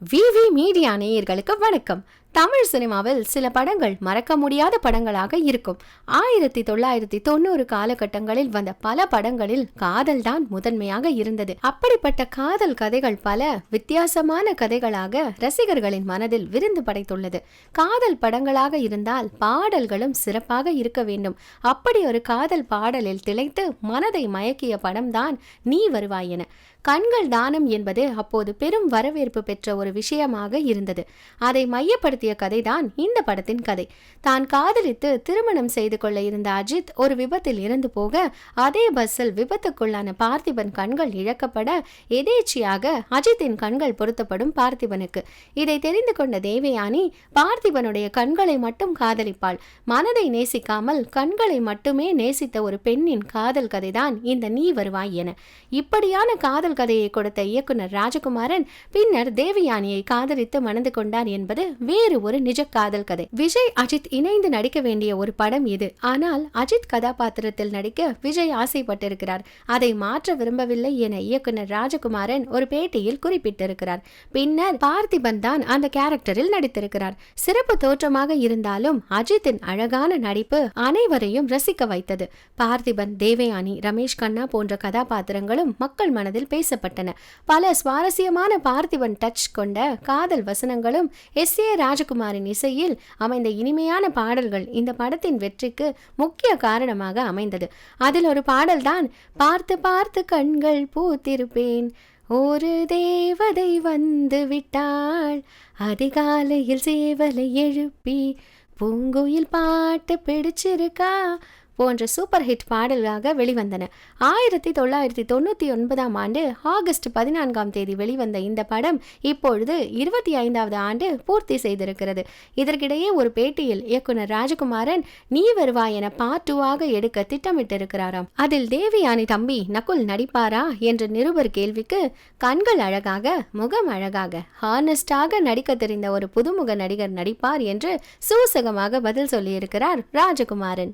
விவி media நேயர்களுக்கு வணக்கம். தமிழ் சினிமாவில் சில படங்கள் மறக்க முடியாத படங்களாக இருக்கும். 1990 காலகட்டங்களில் வந்த பல படங்களில் காதல் தான் முதன்மையாக இருந்தது. அப்படிப்பட்ட காதல் கதைகள் பல வித்தியாசமான கதைகளாக ரசிகர்களின் மனதில் விருந்து படைத்துள்ளது. காதல் படங்களாக இருந்தால் பாடல்களும் சிறப்பாக இருக்க வேண்டும். அப்படி ஒரு காதல் பாடலில் திளைத்து மனதை மயக்கிய படம்தான் நீ வருவாய் என. கண்கள் தானம் என்பது அப்போது பெரும் வரவேற்பு பெற்ற ஒரு விஷயமாக இருந்தது. அதை மையப்படுத்திய கதைதான் இந்த படத்தின் கதை. தான் காதலித்து திருமணம் செய்து கொள்ள இருந்த அஜித் ஒரு விபத்தில் இறந்து போக, அதே பஸ்ஸில் விபத்துக்குள்ளான பார்த்திபன் கண்கள் இழக்கப்பட எதேச்சியாக அஜித்தின் கண்கள் பொருத்தப்படும் பார்த்திபனுக்கு. இதை தெரிந்து கொண்ட தேவயானி பார்த்திபனுடைய கண்களை மட்டும் காதலிப்பாள். மனதை நேசிக்காமல் கண்களை மட்டுமே நேசித்த ஒரு பெண்ணின் காதல் கதைதான் இந்த நீ வருவாய் என. இப்படியான காதல் கதையை கொடுத்த இயக்குனர் ராஜகுமாரன் பின்னர் தேவயானியை காதலித்து மணந்து கொண்டார் என்பது வேறு ஒரு நிஜ காதல் கதை. விஜய் அஜித் இணைந்து நடிக்க வேண்டிய ஒரு படம் இது. ஆனால் அஜித் கதாபாத்திரத்தில் நடிக்க விஜய் ஆசைப்பட்டிருக்கிறார். அதை மாற்ற விரும்பவில்லை என இயக்குனர் ராஜகுமாரன் ஒரு பேட்டியில் குறிப்பிட்டிருக்கிறார். பின்னர் பார்த்திபன் தான் அந்த கேரக்டரில் நடித்திருக்கிறார். சிறப்பு தோற்றமாக இருந்தாலும் அஜித்தின் அழகான நடிப்பு அனைவரையும் ரசிக்க வைத்தது. பார்த்திபன், தேவயானி, ரமேஷ் கண்ணா போன்ற கதாபாத்திரங்களும் மக்கள் மனதில் பேசப்பட்டன. பல சுவாரஸ்யமான பார்த்திபன் டச் கொண்ட காதல் வசனங்களும் எஸ்.ஏ. ராஜகுமாரின் இசையில் அமைந்த இனிமையான பாடல்கள் இந்த படத்தின் வெற்றிக்கு முக்கிய காரணமாக அமைந்தது. அதில் ஒரு பாடல்தான் பார்த்து பார்த்து கண்கள் பூத்திருப்பேன், ஒரு தேவதை வந்து விட்டாள், அதிகாலையில் சேவலை எழுப்பி பூங்குயில் பாட்டு பிடிச்சிருக்கா போன்ற சூப்பர் ஹிட் பாடல்களாக வெளிவந்தன. 1999 ஆண்டு ஆகஸ்ட் 14 வெளிவந்த இந்த படம் இப்பொழுது 25வது ஆண்டு பூர்த்தி செய்திருக்கிறது. இதற்கிடையே ஒரு பேட்டியில் இயக்குனர் ராஜகுமாரன் நீ வருவாய் என பார்ட் 2 எடுக்க திட்டமிட்டிருக்கிறாராம். அதில் தேவயானி தம்பி நகுல் நடிப்பாரா என்ற நிருபர் கேள்விக்கு கண்கள் அழகாக, முகம் அழகாக, ஹானஸ்டாக நடிக்க தெரிந்த ஒரு புதுமுக நடிகர் நடிப்பார் என்று சூசகமாக பதில் சொல்லியிருக்கிறார் ராஜகுமாரன்.